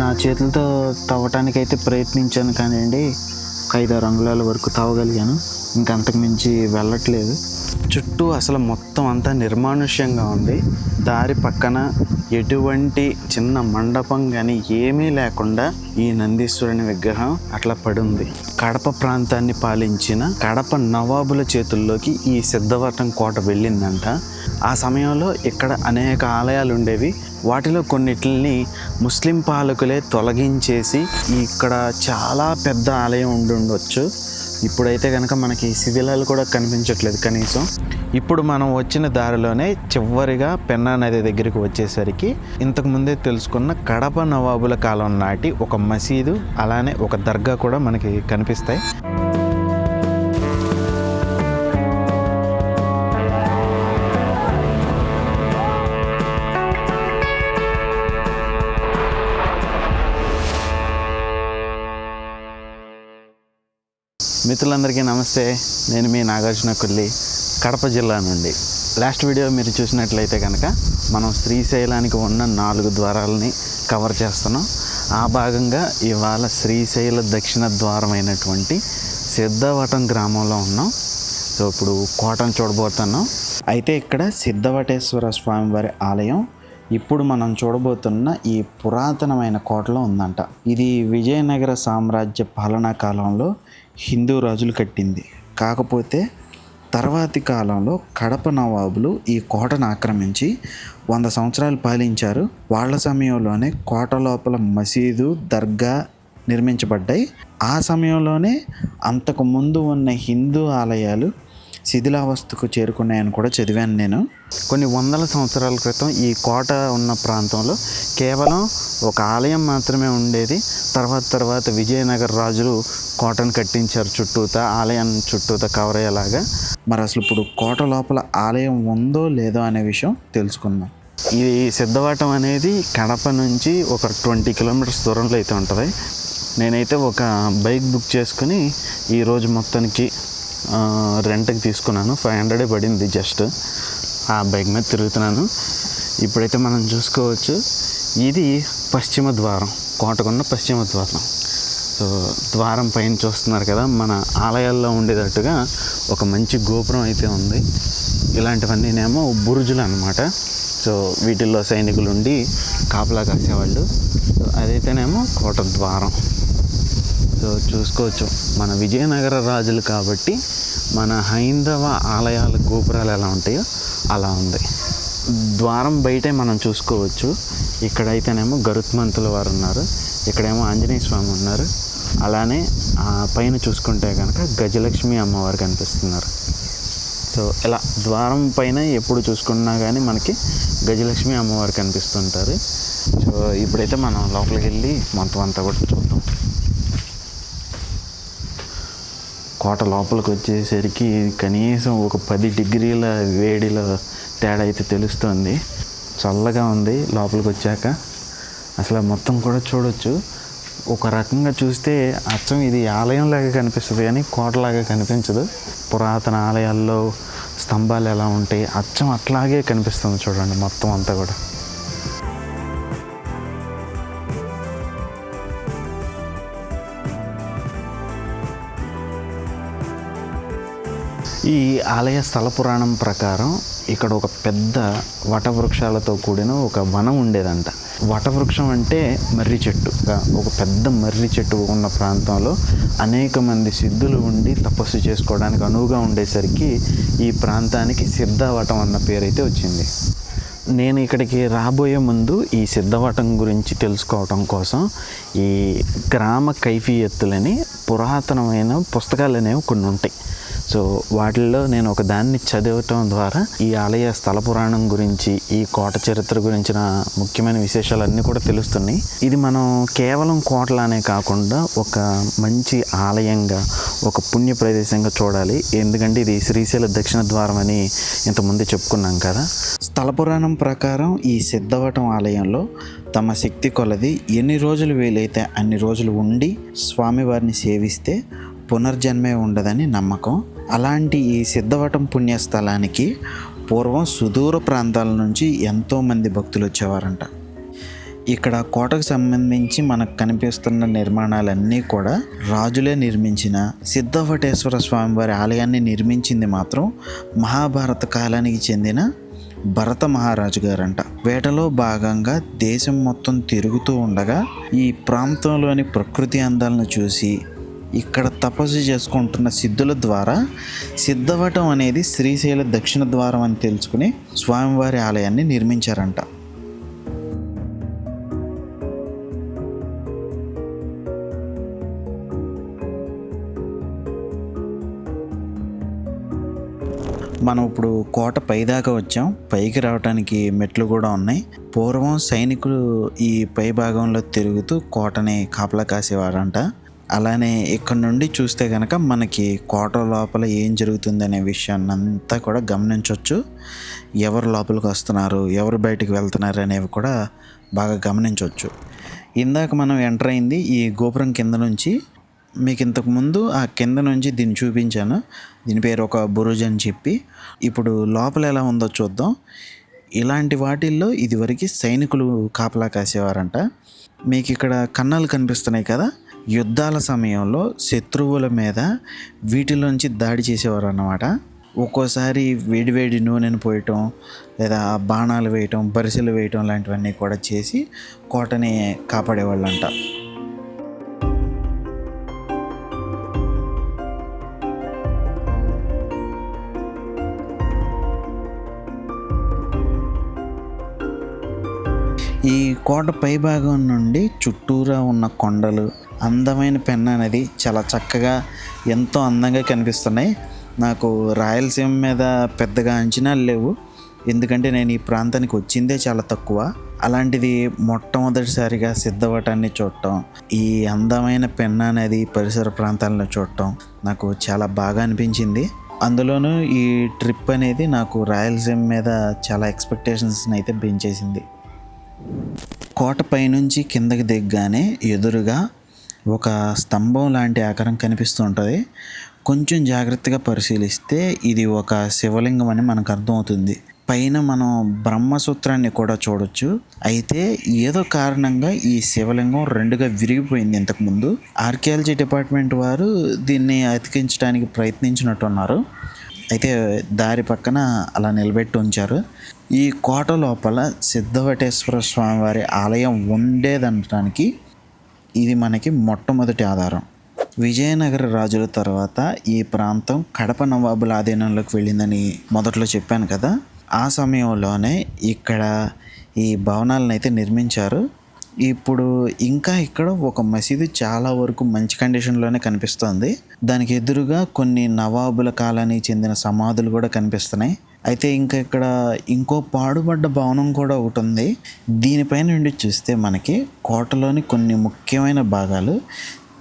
నా చేతులతో తవ్వటానికైతే ప్రయత్నించాను కానివ్వండి, ఒక 5-6 అంగుళాల వరకు తవ్వగలిగాను. ఇంకా అంతకు మించి వెళ్ళట్లేదు. చుట్టూ అసలు మొత్తం అంతా నిర్మానుష్యంగా ఉంది. దారి పక్కన ఎటువంటి చిన్న మండపం కానీ ఏమీ లేకుండా ఈ నందీశ్వరుని విగ్రహం అట్లా పడుంది. కడప ప్రాంతాన్ని పాలించిన కడప నవాబుల చేతుల్లోకి ఈ సిద్ధవటం కోట వెళ్ళిందంట. ఆ సమయంలో ఇక్కడ అనేక ఆలయాలు ఉండేవి. వాటిలో కొన్నిటిని ముస్లిం పాలకులే తొలగించేసి ఇక్కడ చాలా పెద్ద ఆలయం ఉండొచ్చు. ఇప్పుడైతే కనుక మనకి శిథిలాలు కూడా కనిపించట్లేదు కనీసం. ఇప్పుడు మనం వచ్చిన దారిలోనే చివరిగా పెన్నా నది దగ్గరికి వచ్చేసరికి ఇంతకు ముందే తెలుసుకున్న కడప నవాబుల కాలం నాటి ఒక మసీదు, అలానే ఒక దర్గా కూడా మనకి కనిపిస్తాయి. మిత్రులందరికీ నమస్తే. నేను మీ నాగార్జున కొల్లి, కడప జిల్లా నుండి. లాస్ట్ వీడియో మీరు చూసినట్లయితే కనుక మనం శ్రీశైలానికి ఉన్న 4 ద్వారాలని కవర్ చేస్తున్నాం. ఆ భాగంగా ఇవాళ శ్రీశైల దక్షిణ ద్వారం అయినటువంటి సిద్ధవటం గ్రామంలో ఉన్నాం. సో ఇప్పుడు కోటను చూడబోతున్నాం. అయితే ఇక్కడ సిద్ధవటేశ్వర స్వామివారి ఆలయం ఇప్పుడు మనం చూడబోతున్న ఈ పురాతనమైన కోటలో ఉందంట. ఇది విజయనగర సామ్రాజ్య పాలనా కాలంలో హిందూ రాజులు కట్టింది. కాకపోతే తర్వాతి కాలంలో కడప నవాబులు ఈ కోటను ఆక్రమించి 100 సంవత్సరాలు పాలించారు. వాళ్ళ సమయంలోనే కోట లోపల మసీదు, దర్గా నిర్మించబడ్డాయి. ఆ సమయంలోనే అంతకు ముందు ఉన్న హిందూ ఆలయాలు శిథిలావస్థకు చేరుకున్నాయని కూడా చదివాను నేను. కొన్ని వందల సంవత్సరాల క్రితం ఈ కోట ఉన్న ప్రాంతంలో కేవలం ఒక ఆలయం మాత్రమే ఉండేది. తర్వాత విజయనగర రాజులు కోటను కట్టించారు చుట్టూతా, ఆలయాన్ని చుట్టూతా కవర్ అయ్యేలాగా. మరి అసలు ఇప్పుడు కోట లోపల ఆలయం ఉందో లేదో అనే విషయం తెలుసుకుందాం. ఈ సిద్ధవటం అనేది కడప నుంచి ఒక 20 కిలోమీటర్స్ దూరంలో అయితే ఉంటుంది. నేనైతే ఒక బైక్ బుక్ చేసుకుని ఈరోజు మొత్తానికి రెంట్కి తీసుకున్నాను. 500 పడింది జస్ట్. ఆ బైక్ మీద తిరుగుతున్నాను. ఇప్పుడైతే మనం చూసుకోవచ్చు, ఇది పశ్చిమ ద్వారం, కోటకున్న పశ్చిమ ద్వారం. సో ద్వారం పైన చూస్తున్నారు కదా, మన ఆలయాల్లో ఉండేటట్టుగా ఒక మంచి గోపురం అయితే ఉంది. ఇలాంటివన్నీనేమో బురుజులు అన్నమాట. సో వీటిల్లో సైనికులు ఉండి కాపలా కాసేవాళ్ళు. సో అదైతేనేమో కోట ద్వారం. సో చూసుకోవచ్చు, మన విజయనగర రాజులు కాబట్టి మన హైందవ ఆలయాల గోపురాలు ఎలా ఉంటాయో అలా ఉంది. ద్వారం బయటే మనం చూసుకోవచ్చు. ఇక్కడైతేనేమో గరుత్మంతుల వారు ఉన్నారు, ఇక్కడేమో ఆంజనేయ స్వామి ఉన్నారు. అలానే పైన చూసుకుంటే కనుక గజలక్ష్మి అమ్మవారు కనిపిస్తున్నారు. సో ఇలా ద్వారం పైన ఎప్పుడు చూసుకున్నా కానీ మనకి గజలక్ష్మి అమ్మవారు కనిపిస్తుంటారు. సో ఇప్పుడైతే మనం లోపలికి వెళ్ళి మొత్తం అంతా కూడా చూద్దాం. కోట లోపలికి వచ్చేసరికి కనీసం ఒక 10 డిగ్రీల వేడిలో తేడా అయితే తెలుస్తుంది. చల్లగా ఉంది లోపలికి వచ్చాక. అసలు మొత్తం కూడా చూడొచ్చు. ఒక రకంగా చూస్తే అచ్చం ఇది ఆలయంలాగా కనిపిస్తుంది కానీ కోటలాగా కనిపించదు. పురాతన ఆలయాల్లో స్తంభాలు ఎలా ఉంటాయి అచ్చం అట్లాగే కనిపిస్తుంది చూడండి మొత్తం అంతా కూడా. ఈ ఆలయ స్థల పురాణం ప్రకారం ఇక్కడ ఒక పెద్ద వటవృక్షాలతో కూడిన ఒక వనం ఉండేదంట. వటవృక్షం అంటే మర్రి చెట్టు. ఒక పెద్ద మర్రి చెట్టు ఉన్న ప్రాంతంలో అనేక మంది సిద్ధులు ఉండి తపస్సు చేసుకోవడానికి అనువుగా ఉండేసరికి ఈ ప్రాంతానికి సిద్ధవటం అన్న పేరైతే వచ్చింది. నేను ఇక్కడికి రాబోయే ముందు ఈ సిద్ధవటం గురించి తెలుసుకోవటం కోసం ఈ గ్రామ కైఫియత్తులని పురాతనమైన పుస్తకాలు అనేవి కొన్ని ఉంటాయి. సో వాటిల్లో నేను ఒక దాన్ని చదవటం ద్వారా ఈ ఆలయ స్థల పురాణం గురించి, ఈ కోట చరిత్ర గురించిన ముఖ్యమైన విశేషాలన్నీ కూడా తెలుస్తున్నాయి. ఇది మనం కేవలం కోటలానే కాకుండా ఒక మంచి ఆలయంగా, ఒక పుణ్య ప్రదేశంగా చూడాలి. ఎందుకంటే ఇది శ్రీశైల దక్షిణ ద్వారం అని ఇంతకుముందే చెప్పుకున్నాం కదా. స్థల పురాణం ప్రకారం ఈ సిద్ధవటం ఆలయంలో తమ శక్తి కొలది ఎన్ని రోజులు వీలైతే అన్ని రోజులు ఉండి స్వామివారిని సేవిస్తే పునర్జన్మే ఉండదని నమ్మకం. అలాంటి ఈ సిద్ధవటం పుణ్యస్థలానికి పూర్వం సుదూర ప్రాంతాల నుంచి ఎంతోమంది భక్తులు వచ్చేవారంట. ఇక్కడ కోటకు సంబంధించి మనకు కనిపిస్తున్న నిర్మాణాలన్నీ కూడా రాజులే నిర్మించిన సిద్ధవటేశ్వర స్వామివారి ఆలయాన్ని నిర్మించింది మాత్రం మహాభారత కాలానికి చెందిన భరత మహారాజు గారంట. వేటలో భాగంగా దేశం మొత్తం తిరుగుతూ ఉండగా ఈ ప్రాంతంలోని ప్రకృతి అందాలను చూసి ఇక్కడ తపస్సు చేసుకుంటున్న సిద్ధుల ద్వారా సిద్ధవటం అనేది శ్రీశైల దక్షిణ ద్వారం అని తెలుసుకుని స్వామివారి ఆలయాన్ని నిర్మించారంట. మనం ఇప్పుడు కోట పైదాకా వచ్చాం. పైకి రావడానికి మెట్లు కూడా ఉన్నాయి. పూర్వం సైనికులు ఈ పై భాగంలో తిరుగుతూ కోటని కాపలా కాసేవారంట. అలానే ఇక్కడ నుండి చూస్తే కనుక మనకి కోట లోపల ఏం జరుగుతుందనే విషయాన్ని అంతా కూడా గమనించవచ్చు. ఎవరు లోపలికి వస్తున్నారు, ఎవరు బయటికి వెళ్తున్నారు అనేవి కూడా బాగా గమనించవచ్చు. ఇందాక మనం ఎంటర్ అయింది ఈ గోపురం కింద నుంచి. మీకు ఇంతకుముందు ఆ కింద నుంచి దీన్ని చూపించాను. దీని పేరు ఒక బురుజ్ అని చెప్పి. ఇప్పుడు లోపల ఎలా ఉందో చూద్దాం. ఇలాంటి వాటిల్లో ఇదివరకు సైనికులు కాపలా కాసేవారంట. మీకు ఇక్కడ కన్నాలు కనిపిస్తున్నాయి కదా, యుద్ధాల సమయంలో శత్రువుల మీద వీటిలోంచి దాడి చేసేవారు అన్నమాట. ఒక్కోసారి వేడివేడి నూనెను పోయటం, లేదా బాణాలు వేయటం, బరిసెలు వేయటం లాంటివన్నీ కూడా చేసి కోటని కాపాడేవాళ్ళంట. ఈ కోట పై భాగం నుండి చుట్టూరా ఉన్న కొండలు, అందమైన పెన్నా నది చాలా చక్కగా ఎంతో అందంగా కనిపిస్తున్నాయి. నాకు రాయలసీమ మీద పెద్దగా అంచనాలు లేవు, ఎందుకంటే నేను ఈ ప్రాంతానికి వచ్చిందే చాలా తక్కువ. అలాంటిది మొట్టమొదటిసారిగా సిద్ధవటాన్ని చూడటం, ఈ అందమైన పెన్నా నది పరిసర ప్రాంతాలను చూడటం నాకు చాలా బాగా అనిపించింది. అందులోనూ ఈ ట్రిప్ అనేది నాకు రాయలసీమ మీద చాలా ఎక్స్పెక్టేషన్స్ని అయితే పెంచేసింది. కోట పైనుంచి కిందకి దిగ్గానే ఎదురుగా ఒక స్తంభం లాంటి ఆకారం కనిపిస్తూ ఉంటుంది. కొంచెం జాగ్రత్తగా పరిశీలిస్తే ఇది ఒక శివలింగం అని మనకు అర్థమవుతుంది. పైన మనం బ్రహ్మసూత్రాన్ని కూడా చూడొచ్చు. అయితే ఏదో కారణంగా ఈ శివలింగం రెండుగా విరిగిపోయింది. ఇంతకుముందు ఆర్కియాలజీ డిపార్ట్మెంట్ వారు దీన్ని అతికించడానికి ప్రయత్నించినట్టున్నారు. అయితే దారి పక్కన అలా నిలబెట్టి ఉంచారు. ఈ కోట లోపల సిద్ధవటేశ్వర స్వామివారి ఆలయం ఉండేదనడానికి ఇది మనకి మొట్టమొదటి ఆధారం. విజయనగర రాజుల తర్వాత ఈ ప్రాంతం కడప నవాబుల ఆధీనంలోకి వెళ్ళిందని మొదట్లో చెప్పాను కదా. ఆ సమయంలోనే ఇక్కడ ఈ భవనాలను అయితే నిర్మించారు. ఇప్పుడు ఇంకా ఇక్కడ ఒక మసీదు చాలా వరకు మంచి కండిషన్లోనే కనిపిస్తుంది. దానికి ఎదురుగా కొన్ని నవాబుల కాలానికి చెందిన సమాధులు కూడా కనిపిస్తున్నాయి. అయితే ఇంకా ఇక్కడ ఇంకో పాడుబడ్డ భవనం కూడా ఒకటి ఉంది. దీనిపైన నుండి చూస్తే మనకి కోటలోని కొన్ని ముఖ్యమైన భాగాలు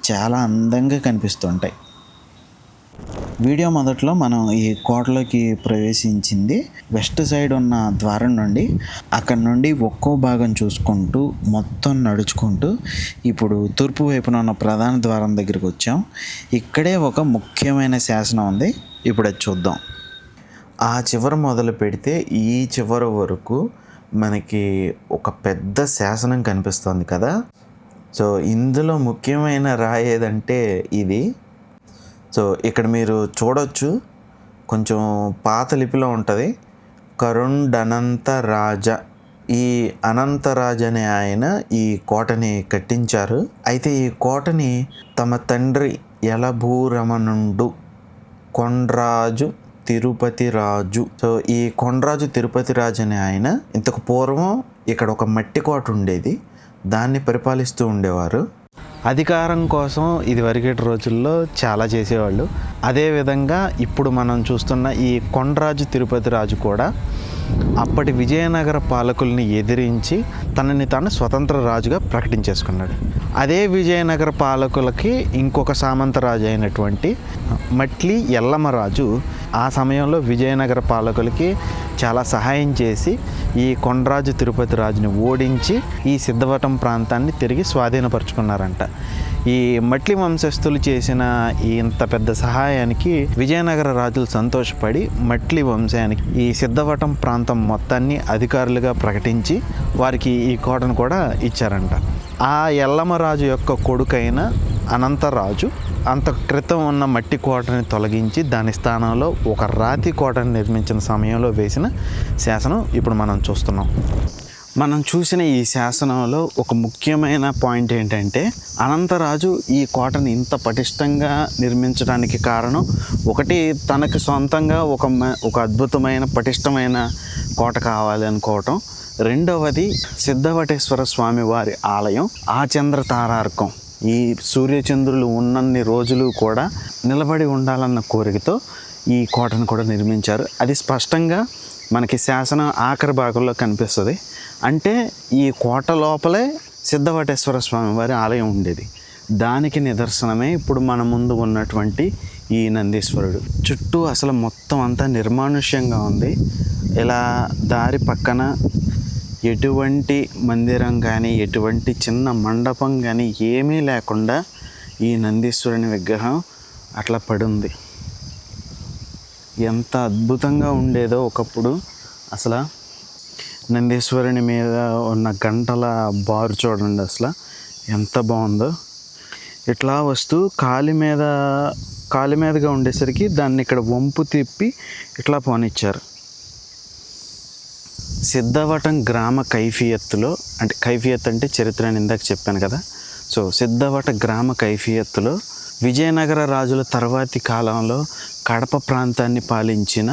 చాలా అందంగా కనిపిస్తుంటాయి. వీడియో మొదట్లో మనం ఈ కోటలోకి ప్రవేశించింది వెస్ట్ సైడ్ ఉన్న ద్వారం నుండి. అక్కడ నుండి ఒక్కో భాగం చూసుకుంటూ మొత్తం నడుచుకుంటూ ఇప్పుడు తూర్పు వైపున ఉన్న ప్రధాన ద్వారం దగ్గరికి వచ్చాం. ఇక్కడే ఒక ముఖ్యమైన శాసనం ఉంది. ఇప్పుడు అది చూద్దాం. ఆ చివర మొదలు పెడితే ఈ చివరి వరకు మనకి ఒక పెద్ద శాసనం కనిపిస్తుంది కదా. సో ఇందులో ముఖ్యమైన రాయి ఏదంటే ఇది. సో ఇక్కడ మీరు చూడొచ్చు, కొంచెం పాత లిపిలో ఉంటుంది, కరుండనంతరాజ. ఈ అనంతరాజ అనే ఆయన ఈ కోటని కట్టించారు. అయితే ఈ కోటని తమ తండ్రి యలభూరమనుండు కొండ్రాజు తిరుపతి రాజు. సో ఈ కొండ్రాజు తిరుపతి రాజు అనే ఆయన ఇంతకు పూర్వం ఇక్కడ ఒక మట్టి కోట ఉండేది, దాన్ని పరిపాలిస్తూ ఉండేవారు. అధికారం కోసం ఇది వరకటి రోజుల్లో చాలా చేసేవాళ్ళు. అదేవిధంగా ఇప్పుడు మనం చూస్తున్న ఈ కొండ్రాజు తిరుపతి రాజు కూడా అప్పటి విజయనగర పాలకుల్ని ఎదిరించి తనని తాను స్వతంత్ర రాజుగా ప్రకటించేసుకున్నాడు. అదే విజయనగర పాలకులకి ఇంకొక సామంత రాజు అయినటువంటి మట్లి ఎల్లమ్మరాజు ఆ సమయంలో విజయనగర పాలకులకి చాలా సహాయం చేసి ఈ కొండ్రాజు తిరుపతి రాజుని ఓడించి ఈ సిద్ధవటం ప్రాంతాన్ని తిరిగి స్వాధీనపరుచుకున్నారంట. ఈ మట్లి వంశస్థులు చేసిన ఇంత పెద్ద సహాయం సహాయానికి విజయనగర రాజులు సంతోషపడి మట్లి వంశానికి ఈ సిద్ధవటం ప్రాంతం మొత్తాన్ని అధికారులుగా ప్రకటించి వారికి ఈ కోటను కూడా ఇచ్చారంట. ఆ ఎల్లమరాజు యొక్క కొడుకైన అనంతరాజు అంత క్రితం ఉన్న మట్టి కోటని తొలగించి దాని స్థానంలో ఒక రాతి కోటను నిర్మించిన సమయంలో వేసిన శాసనం ఇప్పుడు మనం చూస్తున్నాం. మనం చూసిన ఈ శాసనంలో ఒక ముఖ్యమైన పాయింట్ ఏంటంటే, అనంతరాజు ఈ కోటను ఇంత పటిష్టంగా నిర్మించడానికి కారణం ఒకటి, తనకి సొంతంగా ఒక అద్భుతమైన పటిష్టమైన కోట కావాలి అనుకోవటం. రెండవది, సిద్ధవటేశ్వర స్వామి వారి ఆలయం ఆచంద్ర తారార్కం ఈ సూర్యచంద్రులు ఉన్నన్ని రోజులు కూడా నిలబడి ఉండాలన్న కోరికతో ఈ కోటను కూడా నిర్మించారు. అది స్పష్టంగా మనకి శాసనం ఆఖరి భాగంలో కనిపిస్తుంది. అంటే ఈ కోట లోపలే సిద్ధవటేశ్వర స్వామి వారి ఆలయం ఉండేది. దానికి నిదర్శనమే ఇప్పుడు మన ముందు ఉన్నటువంటి ఈ నందీశ్వరుడు. చుట్టూ అసలు మొత్తం అంతా నిర్మానుష్యంగా ఉంది. ఇలా దారి పక్కన ఎటువంటి మందిరం కానీ ఎటువంటి చిన్న మండపం కానీ ఏమీ లేకుండా ఈ నందీశ్వరుని విగ్రహం అట్లా పడుంది. ఎంత అద్భుతంగా ఉండేదో ఒకప్పుడు. అసలు నందీశ్వరుని మీద ఉన్న గంటల బారు చూడండి, అసలు ఎంత బాగుందో. ఇట్లా వస్తూ కాలి మీదగా ఉండేసరికి దాన్ని ఇక్కడ వంపు తిప్పి ఇట్లా పోనిచ్చారు. సిద్ధవటం గ్రామ కైఫియత్తులో, అంటే కైఫియత్ అంటే చరిత్ర అని ఇందాక చెప్పాను కదా. సో సిద్ధవట గ్రామ కైఫియత్తులో విజయనగర రాజుల తర్వాతి కాలంలో కడప ప్రాంతాన్ని పాలించిన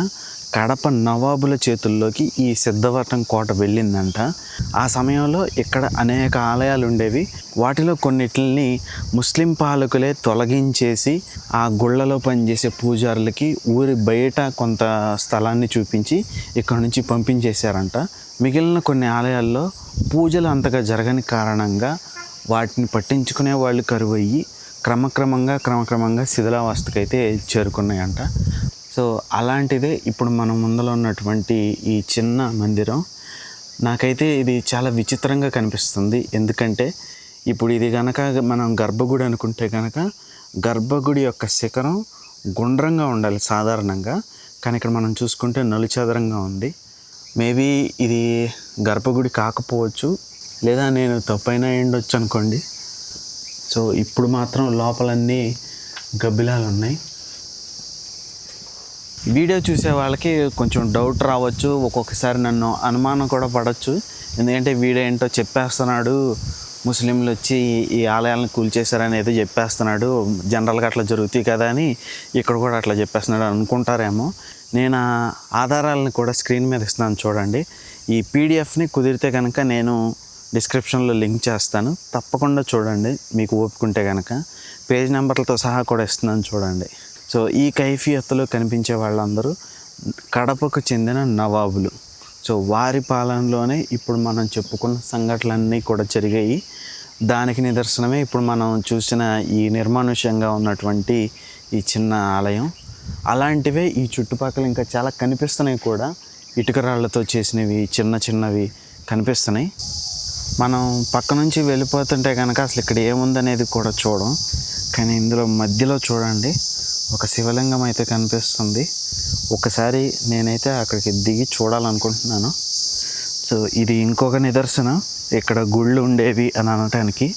కడప నవాబుల చేతుల్లోకి ఈ సిద్ధవటం కోట వెళ్ళిందంట. ఆ సమయంలో ఇక్కడ అనేక ఆలయాలు ఉండేవి. వాటిలో కొన్నిటిని ముస్లిం పాలకులే తొలగించేసి ఆ గుళ్ళలో పనిచేసే పూజారులకి ఊరి బయట కొంత స్థలాన్ని చూపించి ఇక్కడ నుంచి పంపించేశారంట. మిగిలిన కొన్ని ఆలయాల్లో పూజలు అంతగా జరగని కారణంగా వాటిని పట్టించుకునే వాళ్ళు కరువయ్యి క్రమక్రమంగా శిథిలావస్థకైతే చేరుకున్నాయంట. సో అలాంటిదే ఇప్పుడు మన ముందర ఉన్నటువంటి ఈ చిన్న మందిరం. నాకైతే ఇది చాలా విచిత్రంగా కనిపిస్తుంది. ఎందుకంటే ఇప్పుడు ఇది కనుక మనం గర్భగుడి అనుకుంటే కనుక గర్భగుడి యొక్క శిఖరం గుండ్రంగా ఉండాలి సాధారణంగా, కానీ ఇక్కడ మనం చూసుకుంటే నలుచదరంగా ఉంది. మేబీ ఇది గర్భగుడి కాకపోవచ్చు, లేదా నేను తప్పైనా ఉండొచ్చు అనుకోండి. సో ఇప్పుడు మాత్రం లోపలన్నీ గబ్బిలాలు ఉన్నాయి. వీడియో చూసే వాళ్ళకి కొంచెం డౌట్ రావచ్చు, ఒక్కొక్కసారి నన్ను అనుమానం కూడా పడవచ్చు. ఎందుకంటే వీడియో ఏంటో చెప్పేస్తున్నాడు, ముస్లింలు వచ్చి ఈ ఆలయాలను కూల్చేశారని ఏదో చెప్పేస్తున్నాడు, జనరల్గా అట్లా జరుగుతాయి కదా అని ఇక్కడ కూడా అట్లా చెప్పేస్తున్నాడు అనుకుంటారేమో. నేను ఆధారాలను కూడా స్క్రీన్ మీద ఇస్తున్నాను చూడండి. ఈ పీడిఎఫ్ని కుదిరితే కనుక నేను డిస్క్రిప్షన్లో లింక్ చేస్తాను, తప్పకుండా చూడండి. మీకు ఓపుకుంటే కనుక పేజ్ నెంబర్లతో సహా కూడా ఇస్తున్నాను చూడండి. సో ఈ కైఫియత్తులో కనిపించే వాళ్ళందరూ కడపకు చెందిన నవాబులు. సో వారి పాలనలోనే ఇప్పుడు మనం చెప్పుకున్న సంఘటనలన్నీ కూడా జరిగాయి. దానికి నిదర్శనమే ఇప్పుడు మనం చూసిన ఈ నిర్మానుష్యంగా ఉన్నటువంటి ఈ చిన్న ఆలయం. అలాంటివే ఈ చుట్టుపక్కల ఇంకా చాలా కనిపిస్తున్నాయి కూడా. ఇటుక రాళ్లతో చేసినవి చిన్నవి కనిపిస్తున్నాయి. మనం పక్క నుంచి వెళ్ళిపోతుంటే కనుక అసలు ఇక్కడ ఏముందనేది కూడా చూడం. కానీ ఇందులో మధ్యలో చూడండి ఒక శివలింగం అయితే కనిపిస్తుంది. ఒకసారి నేనైతే అక్కడికి దిగి చూడాలనుకుంటున్నాను. సో ఇది ఇంకొక నిదర్శనం ఇక్కడ గుళ్ళు ఉండేవి అని అనటానికి.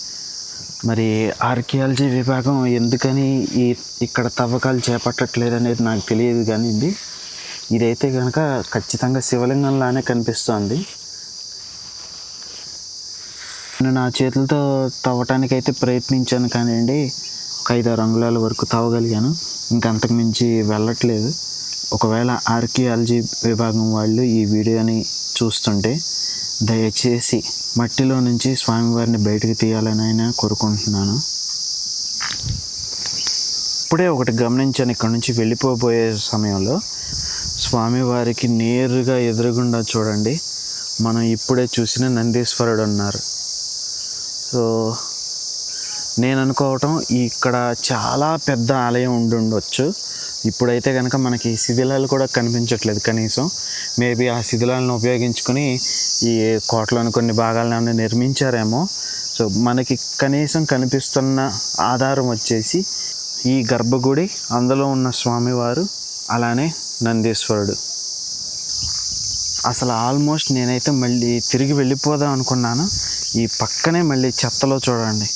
మరి ఆర్కియాలజీ విభాగం ఎందుకని ఇక్కడ తవ్వకాలు చేపట్టట్లేదు అనేది నాకు తెలియదు, కానీ ఇదైతే కనుక ఖచ్చితంగా శివలింగంలానే కనిపిస్తుంది. నేను నా చేతులతో తవ్వటానికైతే ప్రయత్నించాను కానివ్వండి, ఒక 5-6 అంగుళాల వరకు తవ్వగలిగాను. ఇంకా అంతకుమించి వెళ్ళట్లేదు. ఒకవేళ ఆర్కియాలజీ విభాగం వాళ్ళు ఈ వీడియోని చూస్తుంటే దయచేసి మట్టిలో నుంచి స్వామివారిని బయటకు తీయాలని అయినా కోరుకుంటున్నాను. ఇప్పుడే ఒకటి గమనించాను, ఇక్కడ నుంచి వెళ్ళిపోబోయే సమయంలో స్వామివారికి నేరుగా ఎదురుగుండా చూడండి మనం ఇప్పుడే చూసిన నందీశ్వరుడు ఉన్నారు. సో నేను అనుకోవటం ఇక్కడ చాలా పెద్ద ఆలయం ఉండొచ్చు. ఇప్పుడైతే కనుక మనకి శిథిలాలు కూడా కనిపించట్లేదు. కనీసం మేబీ ఆ శిథిలాలను ఉపయోగించుకొని ఈ కోటలోని కొన్ని భాగాలను నిర్మించారేమో. సో మనకి కనీసం కనిపిస్తున్న ఆధారం వచ్చేసి ఈ గర్భగుడి, అందులో ఉన్న స్వామివారు, అలానే నందీశ్వరుడు. అసలు ఆల్మోస్ట్ నేనైతే మళ్ళీ తిరిగి వెళ్ళిపోదాం అనుకున్నాను. ఈ పక్కనే మళ్ళీ చెత్తలో చూడండి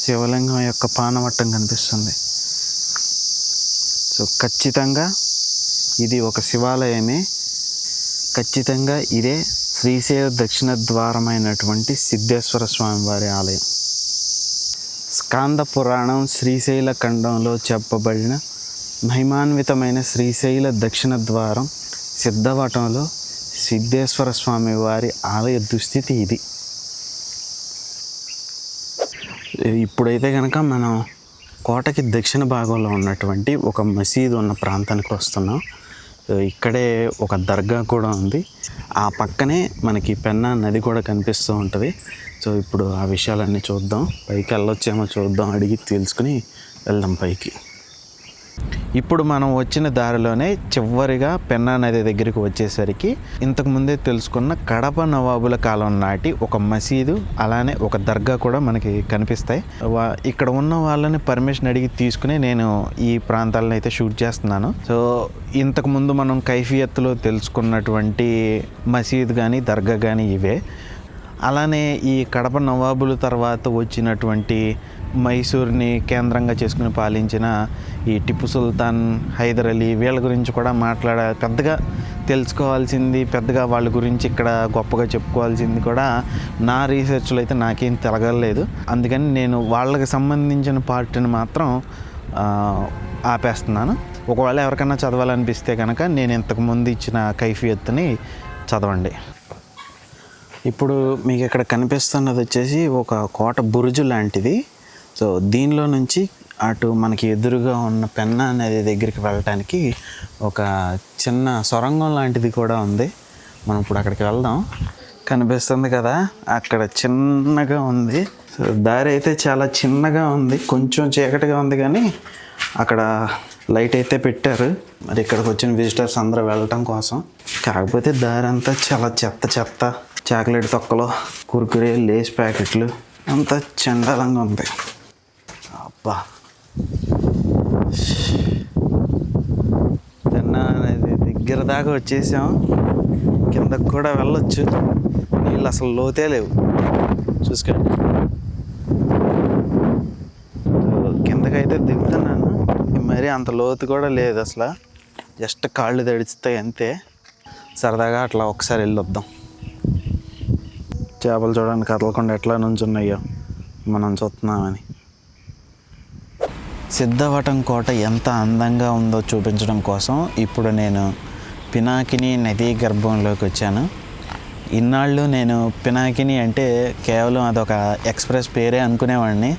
శివలింగం యొక్క పానవట్టం కనిపిస్తుంది. సో ఖచ్చితంగా ఇది ఒక శివాలయమే. ఖచ్చితంగా ఇదే శ్రీశైల దక్షిణ ద్వారమైనటువంటి సిద్ధేశ్వర స్వామివారి ఆలయం. స్కాంద పురాణం శ్రీశైల ఖండంలో చెప్పబడిన మహిమాన్వితమైన శ్రీశైల దక్షిణ ద్వారం సిద్ధవటంలో సిద్ధేశ్వర స్వామి వారి ఆలయ దుస్థితి ఇది. ఇప్పుడైతే కనుక మనం కోటకి దక్షిణ భాగంలో ఉన్నటువంటి ఒక మసీదు ఉన్న ప్రాంతానికి వస్తున్నాం. ఇక్కడే ఒక దర్గా కూడా ఉంది. ఆ పక్కనే మనకి పెన్నా నది కూడా కనిపిస్తూ ఉంటుంది. సో ఇప్పుడు ఆ విషయాలన్నీ చూద్దాం. పైకి వెళ్ళొచ్చేమో చూద్దాం, అడిగి తెలుసుకుని వెళ్దాం పైకి. ఇప్పుడు మనం వచ్చిన దారిలోనే చివరిగా పెన్నా నది దగ్గరికి వచ్చేసరికి ఇంతకుముందే తెలుసుకున్న కడప నవాబుల కాలం నాటి ఒక మసీదు, అలానే ఒక దర్గా కూడా మనకి కనిపిస్తాయి. ఇక్కడ ఉన్న వాళ్ళని పర్మిషన్ అడిగి తీసుకుని నేను ఈ ప్రాంతాలను అయితే షూట్ చేస్తున్నాను. సో ఇంతకుముందు మనం కైఫియత్తులో తెలుసుకున్నటువంటి మసీదు కానీ దర్గా కానీ ఇవే. అలానే ఈ కడప నవాబుల తర్వాత వచ్చినటువంటి మైసూర్ని కేంద్రంగా చేసుకుని పాలించిన ఈ టిప్పు సుల్తాన్, హైదర్ అలీ, వీళ్ళ గురించి కూడా పెద్దగా తెలుసుకోవాల్సింది, పెద్దగా వాళ్ళ గురించి ఇక్కడ గొప్పగా చెప్పుకోవాల్సింది కూడా నా రీసెర్చ్లో అయితే నాకేం తెలగలేదు. అందుకని నేను వాళ్ళకి సంబంధించిన పార్ట్ని మాత్రం ఆపేస్తున్నాను. ఒకవేళ ఎవరికైనా చదవాలనిపిస్తే కనుక నేను ఇంతకుముందు ఇచ్చిన కైఫియత్తుని చదవండి. ఇప్పుడు మీకు ఇక్కడ కనిపిస్తున్నది వచ్చేసి ఒక కోట బురుజు లాంటిది. సో దీనిలో నుంచి అటు మనకి ఎదురుగా ఉన్న పెన్నా నది దగ్గరికి వెళ్ళటానికి ఒక చిన్న సొరంగం లాంటిది కూడా ఉంది. మనం ఇప్పుడు అక్కడికి వెళ్దాం. కనిపిస్తుంది కదా, అక్కడ చిన్నగా ఉంది. సో దారి అయితే చాలా చిన్నగా ఉంది, కొంచెం చీకటిగా ఉంది, కానీ అక్కడ లైట్ అయితే పెట్టారు. మరి ఇక్కడికి వచ్చిన విజిటర్స్ అందరూ వెళ్ళటం కోసం. కాకపోతే దారి అంతా చాలా చెత్త, చాక్లెట్ తొక్కలు, కుర్కురే, లేస్ ప్యాకెట్లు, అంతా చండాలంగా ఉంది. అబ్బా, పెన్నా నది దగ్గర దాకా వచ్చేసాం. కిందకు కూడా వెళ్ళొచ్చు, నీళ్ళు అసలు లోతే లేవు. చూసుకోండి, కిందకైతే దిగుతున్నాను. మరి అంత లోతు కూడా లేదు అసలు, జస్ట్ కాళ్ళు తడిస్తాయి అంతే. సరదాగా అట్లా ఒకసారి వెళ్ళొద్దాం. చేపలు చూడండి కదలకుండా ఎట్లా నుంచున్నాయో, మనం చూస్తున్నామని. సిద్ధవటం కోట ఎంత అందంగా ఉందో చూపించడం కోసం ఇప్పుడు నేను పినాకిని నదీ గర్భంలోకి వచ్చాను. ఇన్నాళ్ళు నేను పినాకిని అంటే కేవలం అదొక ఎక్స్ప్రెస్ పేరే అనుకునేవాడిని.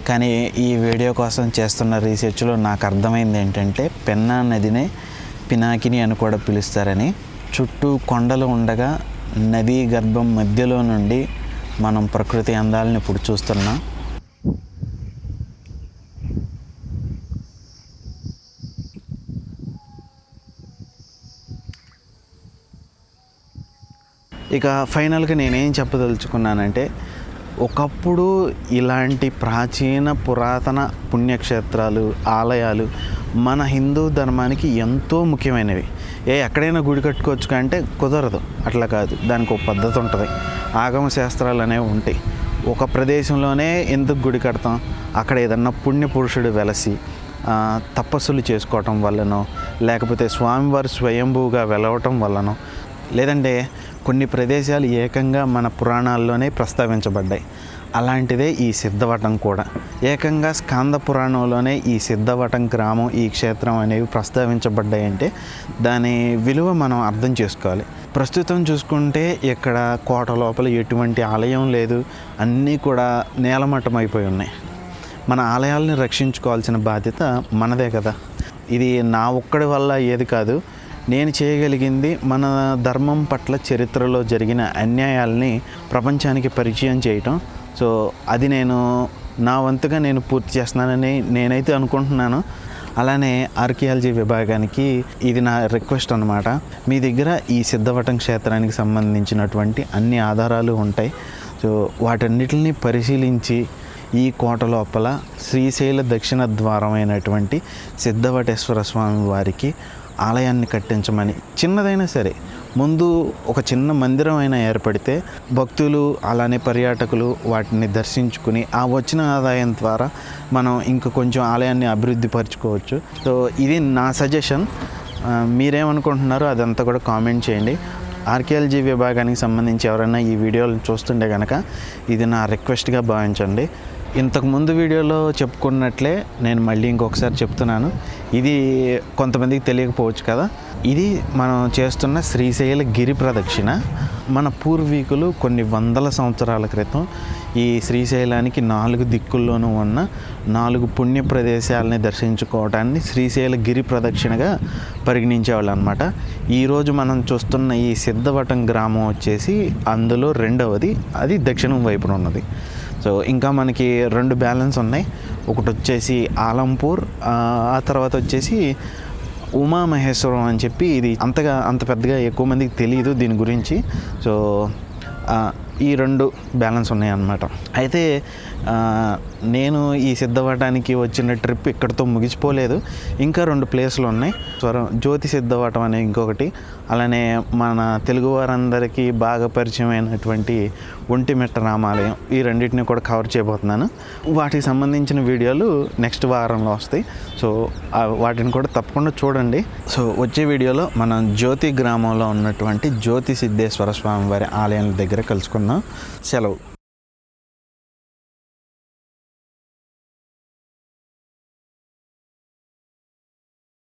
కానీ ఈ వీడియో కోసం చేస్తున్న రీసెర్చ్లో నాకు అర్థమైంది ఏంటంటే పెన్నా నదినే పినాకిని అని కూడా పిలుస్తారని. చుట్టూ కొండలు ఉండగా నదీ గర్భం మధ్యలో నుండి మనం ప్రకృతి అందాలను ఇప్పుడు చూస్తున్నాం. ఇక ఫైనల్గా నేనేం చెప్పదలుచుకున్నానంటే, ఒకప్పుడు ఇలాంటి ప్రాచీన పురాతన పుణ్యక్షేత్రాలు, ఆలయాలు మన హిందూ ధర్మానికి ఎంతో ముఖ్యమైనవి. ఎక్కడైనా గుడి కట్టుకోవచ్చు అంటే కుదరదు, అట్లా కాదు. దానికి ఒక పద్ధతి ఉంటుంది, ఆగమ శాస్త్రాలు అనేవి ఉంటాయి. ఒక ప్రదేశంలోనే ఎందుకు గుడి కడతాం? అక్కడ ఏదన్నా పుణ్యపురుషుడు వెలసి తపస్సులు చేసుకోవటం వల్లనో, లేకపోతే స్వామివారు స్వయంభూగా వెలవటం వల్లనో, లేదంటే కొన్ని ప్రదేశాలు ఏకంగా మన పురాణాల్లోనే ప్రస్తావించబడ్డాయి. అలాంటిదే ఈ సిద్ధవటం కూడా. ఏకంగా స్కాంద పురాణంలోనే ఈ సిద్ధవటం గ్రామం, ఈ క్షేత్రం అనేవి ప్రస్తావించబడ్డాయి. అంటే దాని విలువ మనం అర్థం చేసుకోవాలి. ప్రస్తుతం చూసుకుంటే ఇక్కడ కోట లోపల ఎటువంటి ఆలయం లేదు, అన్నీ కూడా నేలమట్టం అయిపోయి ఉన్నాయి. మన ఆలయాలని రక్షించుకోవాల్సిన బాధ్యత మనదే కదా. ఇది నా ఒక్కడి వల్ల ఏది కాదు. నేను చేయగలిగింది మన ధర్మం పట్ల చరిత్రలో జరిగిన అన్యాయాల్ని ప్రపంచానికి పరిచయం చేయటం. సో అది నేను నా వంతుగా నేను పూర్తి చేస్తున్నానని నేనైతే అనుకుంటున్నాను. అలానే ఆర్కియాలజీ విభాగానికి ఇది నా రిక్వెస్ట్ అన్నమాట. మీ దగ్గర ఈ సిద్ధవటం క్షేత్రానికి సంబంధించినటువంటి అన్ని ఆధారాలు ఉంటాయి. సో వాటన్నిటిని పరిశీలించి ఈ కోట లోపల శ్రీశైల దక్షిణ ద్వారమైనటువంటి సిద్ధవటేశ్వర స్వామి వారికి ఆలయాన్ని కట్టించమని, చిన్నదైనా సరే ముందు ఒక చిన్న మందిరం అయినా ఏర్పడితే భక్తులు అలానే పర్యాటకులు వాటిని దర్శించుకుని ఆ వచ్చిన ఆదాయం ద్వారా మనం ఇంకా కొంచెం ఆలయాన్ని అభివృద్ధి పరచుకోవచ్చు. సో ఇది నా సజెషన్. మీరేమనుకుంటున్నారో అదంతా కూడా కామెంట్ చేయండి. ఆర్కియాలజీ విభాగానికి సంబంధించి ఎవరైనా ఈ వీడియోలు చూస్తుంటే కనుక ఇది నా రిక్వెస్ట్గా భావించండి. ఇంతకుముందు వీడియోలో చెప్పుకున్నట్లే నేను మళ్ళీ ఇంకొకసారి చెప్తున్నాను, ఇది కొంతమందికి తెలియకపోవచ్చు కదా. ఇది మనం చేస్తున్న శ్రీశైల గిరి ప్రదక్షిణ. మన పూర్వీకులు కొన్ని వందల సంవత్సరాల క్రితం ఈ శ్రీశైలానికి 4 దిక్కుల్లోనూ ఉన్న 4 పుణ్య ప్రదేశాలని దర్శించుకోవటాన్ని శ్రీశైల గిరి ప్రదక్షిణగా పరిగణించేవాళ్ళు అనమాట. ఈరోజు మనం చూస్తున్న ఈ సిద్ధవటం గ్రామం వచ్చేసి అందులో రెండవది, అది దక్షిణం వైపున ఉన్నది. సో ఇంకా మనకి 2 బ్యాలెన్స్ ఉన్నాయి. ఒకటి వచ్చేసి ఆలంపూర్, ఆ తర్వాత వచ్చేసి ఉమామహేశ్వరం అని చెప్పి, ఇది అంత పెద్దగా ఎక్కువ మందికి తెలియదు దీని గురించి. సో ఈ 2 బ్యాలెన్స్ ఉన్నాయి అన్నమాట. అయితే నేను ఈ సిద్ధవటానికి వచ్చిన ట్రిప్ ఇక్కడితో ముగిసిపోలేదు. ఇంకా 2 ప్లేసులు ఉన్నాయి. జ్యోతి సిద్ధవటం అనే ఇంకొకటి, అలానే మన తెలుగు వారందరికీ బాగా పరిచయమైనటువంటి ఒంటిమిట్ట రామాలయం. ఈ రెండింటిని కూడా కవర్ చేయబోతున్నాను. వాటికి సంబంధించిన వీడియోలు నెక్స్ట్ వారంలో వస్తాయి. సో వాటిని కూడా తప్పకుండా చూడండి. సో వచ్చే వీడియోలో మనం జ్యోతి గ్రామంలో ఉన్నటువంటి జ్యోతి సిద్ధేశ్వర స్వామి వారి ఆలయం దగ్గర కలుసుకుందాం. సెలవు.